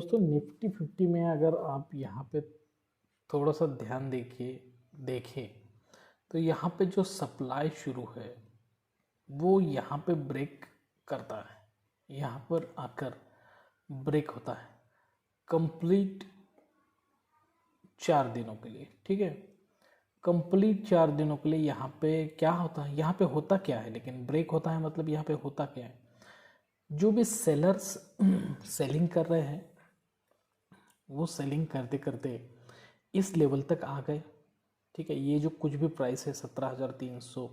दोस्तों निफ्टी 50 में अगर आप यहाँ पे थोड़ा सा ध्यान देखें तो यहाँ पे जो सप्लाई शुरू है वो यहाँ पे ब्रेक करता है, यहाँ पर आकर ब्रेक होता है कंप्लीट 4 दिनों के लिए। ठीक है, कंप्लीट 4 दिनों के लिए यहाँ पे क्या होता है, यहाँ पे होता क्या है, लेकिन ब्रेक होता है मतलब यहाँ पे होता क्या है, जो भी सेलर्स सेलिंग कर रहे हैं वो सेलिंग करते करते इस लेवल तक आ गए। ठीक है, ये जो कुछ भी प्राइस है 17,300,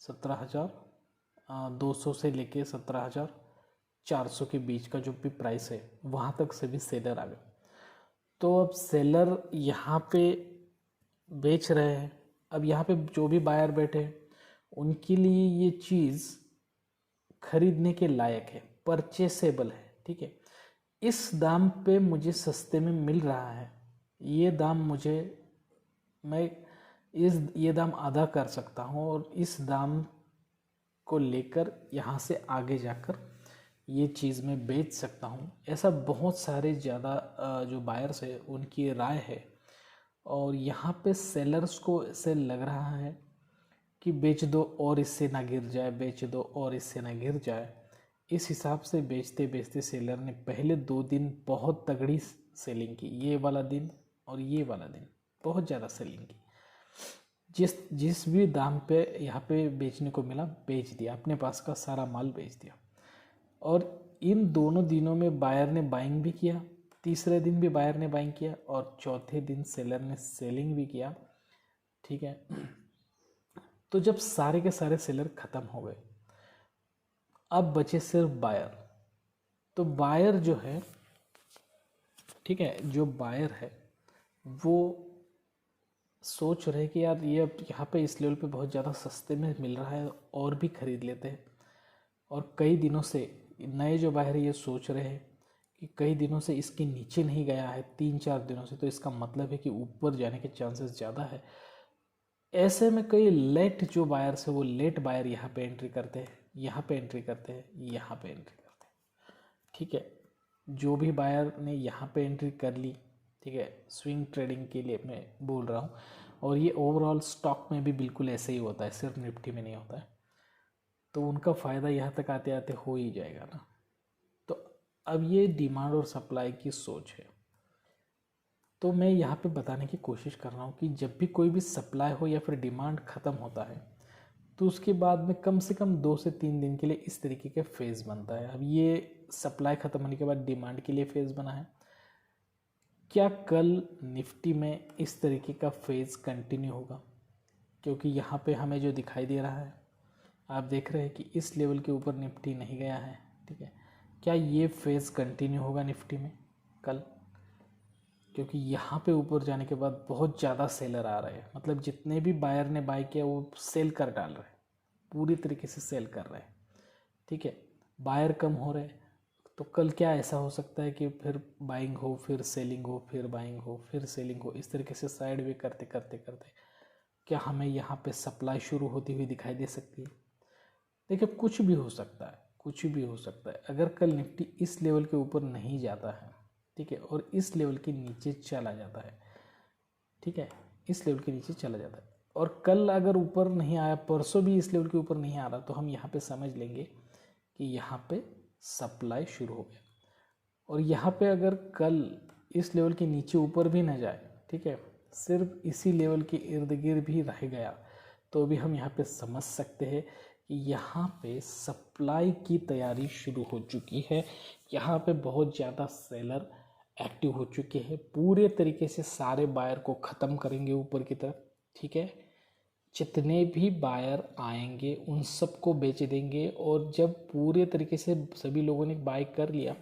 17,200 से लेके 17,400 के बीच का जो भी प्राइस है वहाँ तक सभी सेलर आ गए। तो अब सेलर यहाँ पे बेच रहे हैं। अब यहाँ पे जो भी बायर बैठे हैं उनके लिए ये चीज़ खरीदने के लायक है, परचेसेबल है। ठीक है, इस दाम पे मुझे सस्ते में मिल रहा है, ये दाम मैं ये दाम अदा कर सकता हूँ और इस दाम को लेकर यहाँ से आगे जाकर ये चीज़ मैं बेच सकता हूँ। ऐसा बहुत सारे ज़्यादा जो बायर्स है उनकी राय है और यहाँ पे सेलर्स को ऐसे लग रहा है कि बेच दो और इससे ना गिर जाए, बेच दो और इससे ना गिर जाए। इस हिसाब से बेचते बेचते सेलर ने पहले 2 दिन बहुत तगड़ी सेलिंग की, ये वाला दिन और ये वाला दिन बहुत ज़्यादा सेलिंग की। जिस भी दाम पे यहाँ पे बेचने को मिला बेच दिया, अपने पास का सारा माल बेच दिया। और इन दोनों दिनों में बायर ने बाइंग भी किया, तीसरे दिन भी बायर ने बाइंग किया और चौथे दिन सेलर ने सेलिंग भी किया। ठीक है, तो जब सारे के सारे सेलर ख़त्म हो गए अब बचे सिर्फ बायर। तो बायर जो है, ठीक है, जो बायर है वो सोच रहे कि यार ये अब यहाँ पे इस लेवल पे बहुत ज़्यादा सस्ते में मिल रहा है और भी ख़रीद लेते हैं। और कई दिनों से नए जो बायर ये सोच रहे हैं कि कई दिनों से इसके नीचे नहीं गया है, 3-4 दिनों से, तो इसका मतलब है कि ऊपर जाने के चांसेस ज़्यादा है। ऐसे में कई लेट जो बायर्स है वो लेट बायर यहाँ पे एंट्री करते हैं, यहाँ पे एंट्री करते हैं, यहाँ पे एंट्री करते हैं। ठीक है, जो भी बायर ने यहाँ पे एंट्री कर ली, ठीक है, स्विंग ट्रेडिंग के लिए मैं बोल रहा हूँ, और ये ओवरऑल स्टॉक में भी बिल्कुल ऐसे ही होता है, सिर्फ निफ्टी में नहीं होता है। तो उनका फ़ायदा यहाँ तक आते आते हो ही जाएगा ना। तो अब ये डिमांड और सप्लाई की सोच है। तो मैं यहाँ पे बताने की कोशिश कर रहा हूँ कि जब भी कोई भी सप्लाई हो या फिर डिमांड ख़त्म होता है तो उसके बाद में कम से कम 2 से 3 दिन के लिए इस तरीके का फेज़ बनता है। अब ये सप्लाई ख़त्म होने के बाद डिमांड के लिए फेज़ बना है। क्या कल निफ्टी में इस तरीके का फेज़ कंटिन्यू होगा? क्योंकि यहाँ पे हमें जो दिखाई दे रहा है, आप देख रहे हैं कि इस लेवल के ऊपर निफ्टी नहीं गया है। ठीक है, क्या ये फेज़ कंटिन्यू होगा निफ्टी में कल? क्योंकि यहाँ पे ऊपर जाने के बाद बहुत ज़्यादा सेलर आ रहे हैं, मतलब जितने भी बायर ने बाय किया वो सेल कर डाल रहे हैं, पूरी तरीके से सेल कर रहे हैं। ठीक है, बायर कम हो रहे हैं, तो कल क्या ऐसा हो सकता है कि फिर बाइंग हो, फिर सेलिंग हो, फिर बाइंग हो, फिर सेलिंग हो, इस तरीके से साइड वे करते करते करते क्या हमें यहाँ पे सप्लाई शुरू होती हुई दिखाई दे सकती है? देखिए, कुछ भी हो सकता है, कुछ भी हो सकता है। अगर कल निफ्टी इस लेवल के ऊपर नहीं जाता है, ठीक है, और इस लेवल के नीचे चला जाता है, ठीक है, इस लेवल के नीचे चला जाता है, और कल अगर ऊपर नहीं आया, परसों भी इस लेवल के ऊपर नहीं आ रहा, तो हम यहाँ पे समझ लेंगे कि यहाँ पे सप्लाई शुरू हो गया। और यहाँ पे अगर कल इस लेवल के नीचे ऊपर भी ना जाए, ठीक है, सिर्फ इसी लेवल के इर्द गिर्द भी रह गया, तो भी हम यहाँ पे समझ सकते हैं कि यहाँ पे सप्लाई की तैयारी शुरू हो चुकी है। यहाँ पे बहुत ज़्यादा सेलर एक्टिव हो चुके हैं, पूरे तरीके से सारे बायर को ख़त्म करेंगे ऊपर की तरफ। ठीक है, जितने भी बायर आएंगे उन सबको बेच देंगे, और जब पूरे तरीके से सभी लोगों ने बाय कर लिया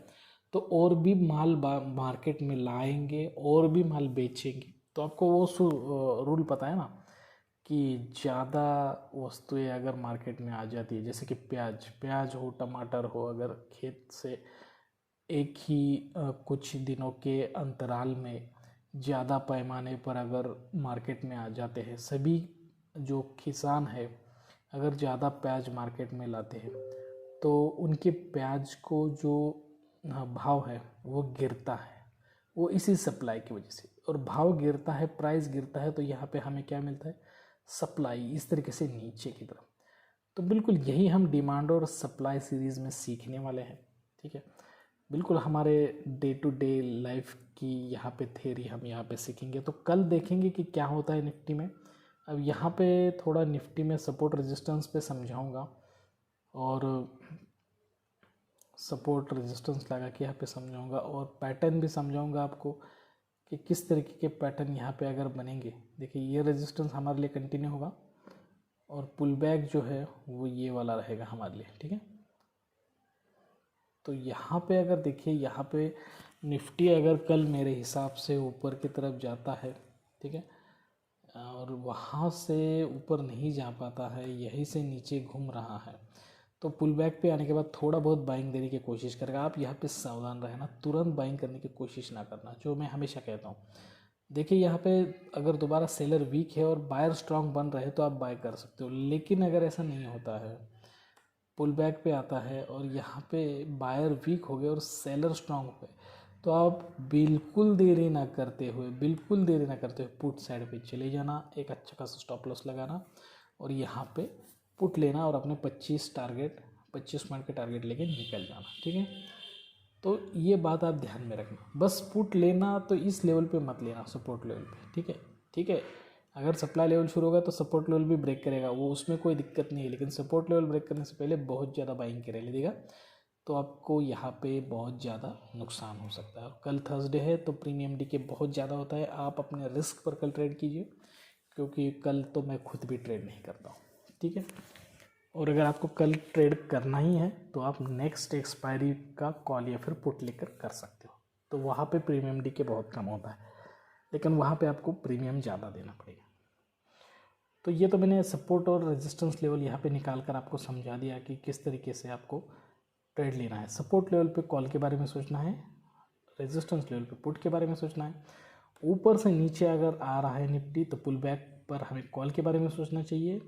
तो और भी माल मार्केट में लाएंगे और भी माल बेचेंगे। तो आपको वो रूल पता है ना कि ज़्यादा वस्तुएं अगर मार्केट में आ जाती है, जैसे कि प्याज हो, टमाटर हो, अगर खेत से एक ही कुछ दिनों के अंतराल में ज़्यादा पैमाने पर अगर मार्केट में आ जाते हैं, सभी जो किसान है अगर ज़्यादा प्याज मार्केट में लाते हैं तो उनके प्याज को जो भाव है वो गिरता है, वो इसी सप्लाई की वजह से। और भाव गिरता है, प्राइस गिरता है, तो यहाँ पे हमें क्या मिलता है, सप्लाई इस तरीके से नीचे की तरफ। तो बिल्कुल यही हम डिमांड और सप्लाई सीरीज़ में सीखने वाले हैं। ठीक है, बिल्कुल हमारे डे टू डे लाइफ की यहाँ पे थ्योरी हम यहाँ पे सीखेंगे। तो कल देखेंगे कि क्या होता है निफ्टी में। अब यहाँ पे थोड़ा निफ्टी में सपोर्ट रेजिस्टेंस पे समझाऊंगा और सपोर्ट रेजिस्टेंस लगा के यहाँ पे समझाऊंगा, और पैटर्न भी समझाऊंगा आपको कि किस तरीके के पैटर्न यहाँ पे अगर बनेंगे। देखिए ये रेजिस्टेंस हमारे लिए कंटिन्यू होगा और पुल बैक जो है वो ये वाला रहेगा हमारे लिए। ठीक है, तो यहाँ पे अगर देखिए, यहाँ पे निफ्टी अगर कल मेरे हिसाब से ऊपर की तरफ जाता है, ठीक है, और वहाँ से ऊपर नहीं जा पाता है, यहीं से नीचे घूम रहा है, तो पुल बैक पे आने के बाद थोड़ा बहुत बाइंग देने की कोशिश करेगा। आप यहाँ पे सावधान रहना, तुरंत बाइंग करने की कोशिश ना करना, जो मैं हमेशा कहता हूँ। देखिए यहाँ पे अगर दोबारा सेलर वीक है और बायर स्ट्रांग बन रहे तो आप बाय कर सकते हो, लेकिन अगर ऐसा नहीं होता है, पुल बैक पे आता है और यहाँ पे बायर वीक हो गए और सेलर स्ट्रांग हो गए, तो आप बिल्कुल देरी ना करते हुए पुट साइड पे चले जाना, एक अच्छा खासा स्टॉप लॉस लगाना और यहाँ पे पुट लेना और अपने 25 पॉइंट के टारगेट लेके निकल जाना। ठीक है, तो ये बात आप ध्यान में रखना। बस पुट लेना तो इस लेवल पे मत लेना, सपोर्ट लेवल पे। ठीक है, अगर सप्लाई लेवल शुरू होगा तो सपोर्ट लेवल भी ब्रेक करेगा, वो उसमें कोई दिक्कत नहीं है, लेकिन सपोर्ट लेवल ब्रेक करने से पहले बहुत ज़्यादा बाइंग के रैली देगा, तो आपको यहाँ पे बहुत ज़्यादा नुकसान हो सकता है। कल थर्सडे है तो प्रीमियम डी के बहुत ज़्यादा होता है, आप अपने रिस्क पर कल ट्रेड कीजिए, क्योंकि कल तो मैं खुद भी ट्रेड नहीं करता हूँ। ठीक है, और अगर आपको कल ट्रेड करना ही है तो आप नेक्स्ट एक्सपायरी का कॉल या फिर पुट लेकर कर सकते हो, तो वहाँ पे प्रीमियम डी के बहुत कम होता है, लेकिन वहाँ पे आपको प्रीमियम ज़्यादा देना पड़ेगा। तो ये तो मैंने सपोर्ट और रेजिस्टेंस लेवल यहाँ पे निकाल कर आपको समझा दिया कि किस तरीके से आपको ट्रेड लेना है। सपोर्ट लेवल पे कॉल के बारे में सोचना है, रेजिस्टेंस लेवल पे पुट के बारे में सोचना है। ऊपर से नीचे अगर आ रहा है निफ्टी तो पुल बैक पर हमें कॉल के बारे में सोचना चाहिए,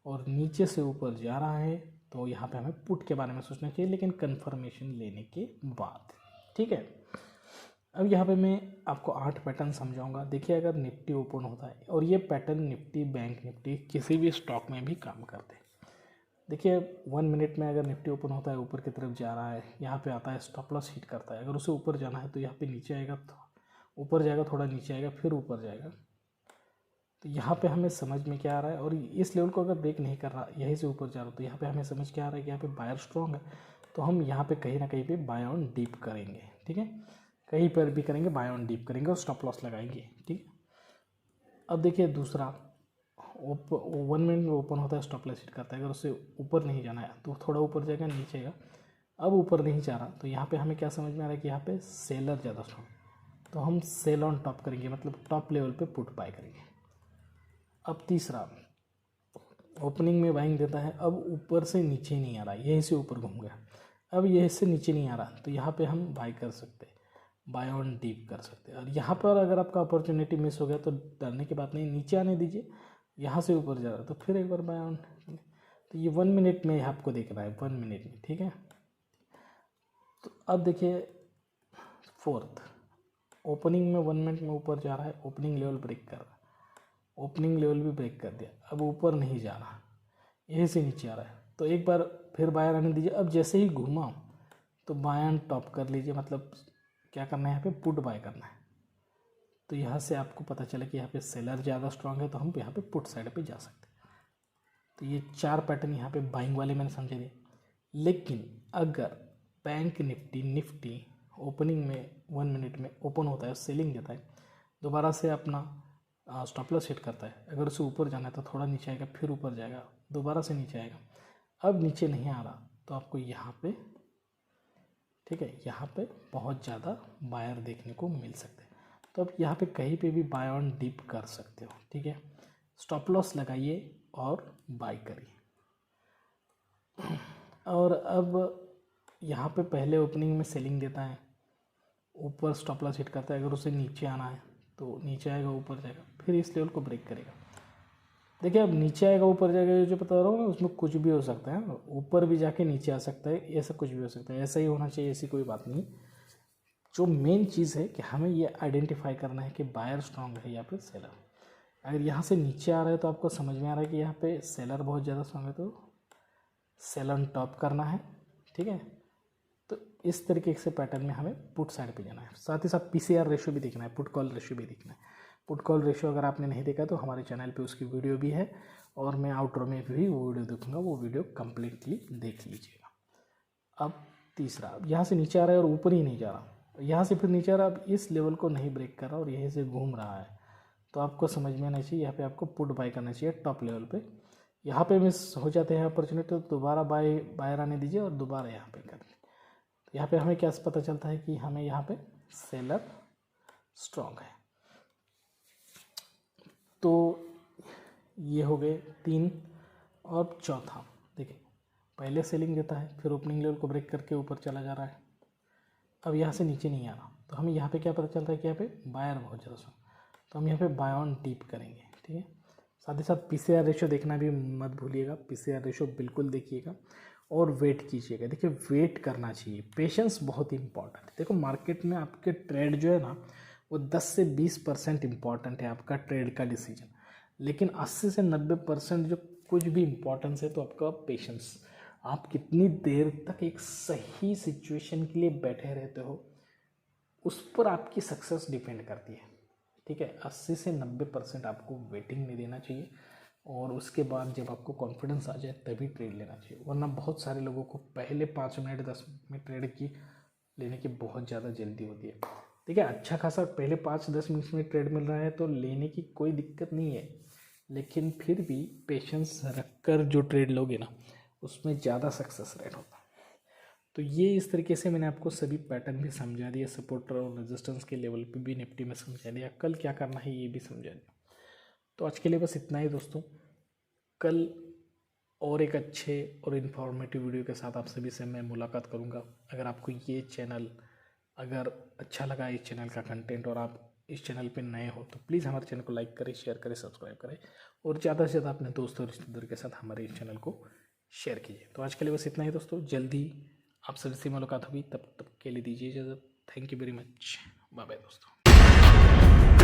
और नीचे से ऊपर जा रहा है तो यहाँ पे हमें पुट के बारे में सोचना चाहिए, लेकिन कंफर्मेशन लेने के बाद। ठीक है, अब यहाँ पे मैं आपको 8 पैटर्न समझाऊंगा। देखिए अगर निफ्टी ओपन होता है, और ये पैटर्न निफ्टी, बैंक निफ्टी, किसी भी स्टॉक में भी काम करते हैं। देखिए 1 मिनट में अगर निफ्टी ओपन होता है, ऊपर की तरफ जा रहा है, यहाँ पे आता है, स्टॉप लॉस हिट करता है, अगर उसे ऊपर जाना है तो यहाँ पे नीचे आएगा, ऊपर जाएगा, थोड़ा नीचे आएगा, फिर ऊपर जाएगा। तो यहाँ पे हमें समझ में क्या आ रहा है, और इस लेवल को अगर ब्रेक नहीं कर रहा, यहीं से ऊपर जा रहा, तो यहाँ पे हमें समझ क्या आ रहा है कि यहाँ पे बायर स्ट्रॉन्ग है, तो हम यहाँ पे कहीं ना कहीं पे बाय ऑन डीप करेंगे। ठीक है, कहीं पर भी करेंगे, बाय ऑन डीप करेंगे और स्टॉप लॉस लगाएंगे। ठीक है, अब देखिए दूसरा, 1 मिनट में ओपन होता है, स्टॉप लॉस हिट करता है, अगर उससे ऊपर नहीं जाना है तो थोड़ा ऊपर जाएगा, नीचे आएगा। अब ऊपर नहीं जा रहा, तो यहाँ पे हमें क्या समझ में आ रहा है कि यहाँ पे सेलर ज़्यादा स्ट्रॉन्ग, तो हम सेल ऑन टॉप करेंगे, मतलब टॉप लेवल पे पुट बाय करेंगे। अब तीसरा, ओपनिंग में बाइंग देता है, अब ऊपर से नीचे नहीं आ रहा, यहीं से ऊपर घूम गया, अब यहीं से नीचे नहीं आ रहा, तो यहाँ पे हम बाय कर सकते हैं, बाय ऑन डीप कर सकते हैं। और यहाँ पर अगर आपका अपॉर्चुनिटी मिस हो गया तो डरने की बात नहीं, नीचे आने दीजिए, यहाँ से ऊपर जा रहा है तो फिर एक बार बाय ऑन। तो ये 1 मिनट में आपको देखना है, 1 मिनट में। ठीक है, तो अब देखिए फोर्थ, ओपनिंग में 1 मिनट में ऊपर जा रहा है, ओपनिंग लेवल ब्रेक कर रहा है, ओपनिंग लेवल भी ब्रेक कर दिया, अब ऊपर नहीं जा रहा, यहीं से नीचे आ रहा है, तो एक बार फिर बायर आने दीजिए। अब जैसे ही घूमा तो बाय ऑन टॉप कर लीजिए, मतलब क्या करना है, यहाँ पे पुट बाय करना है। तो यहाँ से आपको पता चला कि यहाँ पे सेलर ज़्यादा स्ट्रांग है, तो हम यहाँ पे पुट साइड पे जा सकते हैं। तो ये 4 पैटर्न यहाँ पे बाइंग वाले मैंने समझे दिए। लेकिन अगर बैंक निफ्टी ओपनिंग में 1 मिनट में ओपन होता है, सेलिंग देता है, दोबारा से अपना स्टॉप लॉस हिट करता है, अगर उसे ऊपर जाना है तो थोड़ा नीचे आएगा, फिर ऊपर जाएगा, दोबारा से नीचे आएगा, अब नीचे नहीं आ रहा, तो आपको यहाँ पे, ठीक है, यहाँ पे बहुत ज़्यादा बायर देखने को मिल सकते हैं। तो अब यहाँ पे कहीं पे भी बाय ऑन डीप कर सकते हो। ठीक है, स्टॉप लॉस लगाइए और बाय करिए। और अब यहाँ पे पहले ओपनिंग में सेलिंग देता है, ऊपर स्टॉप लॉस हिट करता है, अगर उसे नीचे आना है तो नीचे आएगा, ऊपर जाएगा, फिर इस लेवल को ब्रेक करेगा। देखिए अब नीचे आएगा, ऊपर जाएगा, जो बता रहा हूँ ना, उसमें कुछ भी हो सकता है, ऊपर भी जाके नीचे आ सकता है, ऐसा कुछ भी हो सकता है, ऐसा ही होना चाहिए, ऐसी कोई बात नहीं। जो मेन चीज़ है कि हमें ये आइडेंटिफाई करना है कि बायर स्ट्रांग है या फिर सेलर। अगर यहाँ से नीचे आ रहा है तो आपको समझ में आ रहा है कि यहाँ पे सेलर बहुत ज़्यादा स्ट्रांग है, तो सेल ऑन टॉप करना है, ठीक है। तो इस तरीके से पैटर्न में हमें पुट साइड पे जाना है। साथ ही साथ पीसीआर रेशियो भी देखना है, पुट कॉल रेशियो भी देखना है। पुट कॉल रेशियो अगर आपने नहीं देखा तो हमारे चैनल पे उसकी वीडियो भी है, और मैं आउटरो में भी वो वीडियो देखूँगा, वो वीडियो कम्प्लीटली देख लीजिएगा। अब तीसरा, अब यहाँ से नीचे आ रहा है और ऊपर ही नहीं जा रहा, यहाँ से फिर नीचे आ रहा, अब इस लेवल को नहीं ब्रेक कर रहा और यहीं से घूम रहा है, तो आपको समझ में आना चाहिए यहाँ पे आपको पुट बाय करना चाहिए टॉप लेवल पे। यहाँ पे मिस हो जाते हैं अपॉर्चुनिटी, तो दोबारा बायर आने दीजिए और दोबारा यहाँ पे कर लीजिए। तो यहाँ पे हमें क्या पता चलता है कि हमें यहाँ पे सेलर स्ट्रॉन्ग है। तो ये हो गए 3। और चौथा देखिए, पहले सेलिंग देता है, फिर ओपनिंग लेवल को ब्रेक करके ऊपर चला जा रहा है, अब यहाँ से नीचे नहीं आ रहा, तो हमें यहाँ पे क्या पता चलता है कि यहाँ पे बायर बहुत ज़्यादा स्ट्रॉन्ग, तो हम यहाँ पे बाय ऑन डीप करेंगे, ठीक है। साथ ही साथ पीसीआर रेशियो देखना भी मत भूलिएगा, पीसीआर रेशियो बिल्कुल देखिएगा और वेट कीजिएगा। देखिए वेट करना चाहिए, पेशेंस बहुत इंपॉर्टेंट है। देखो मार्केट में आपके ट्रेड जो है ना वो 10 से 20% इंपॉर्टेंट है आपका ट्रेड का डिसीजन, लेकिन 80 से 90% जो कुछ भी इम्पोर्टेंस है तो आपका पेशेंस। आप कितनी देर तक एक सही सिचुएशन के लिए बैठे रहते हो उस पर आपकी सक्सेस डिपेंड करती है, ठीक है। 80 से 90% आपको वेटिंग में देना चाहिए, और उसके बाद जब आपको कॉन्फिडेंस आ जाए तभी ट्रेड लेना चाहिए, वरना बहुत सारे लोगों को पहले 5 मिनट 10 मिनट ट्रेड की लेने की बहुत ज़्यादा जल्दी होती है। ठीक है, अच्छा खासा पहले 5-10 मिनट में ट्रेड मिल रहा है तो लेने की कोई दिक्कत नहीं है, लेकिन फिर भी पेशेंस रखकर जो ट्रेड लोगे ना उसमें ज़्यादा सक्सेस रेट होता है। तो ये इस तरीके से मैंने आपको सभी पैटर्न भी समझा दिया, सपोर्टर और रेजिस्टेंस के लेवल पे भी निफ्टी में समझा दिया, कल क्या करना है ये भी समझा दिया। तो आज के लिए बस इतना ही दोस्तों, कल और एक अच्छे और इन्फॉर्मेटिव वीडियो के साथ आप सभी से मैं मुलाकात करूंगा। अगर आपको ये चैनल अगर अच्छा लगा, इस चैनल का कंटेंट, और आप इस चैनल पे नए हो तो प्लीज़ हमारे चैनल को लाइक करें, शेयर करें, सब्सक्राइब करें, और ज़्यादा से ज़्यादा अपने दोस्तों और रिश्तेदार के साथ हमारे इस चैनल को शेयर कीजिए। तो आज के लिए बस इतना ही दोस्तों, जल्दी आप सभी से मुलाकात होगी, तब के लिए दीजिए इजाज़त। Thank you very much, bye bye दोस्तों।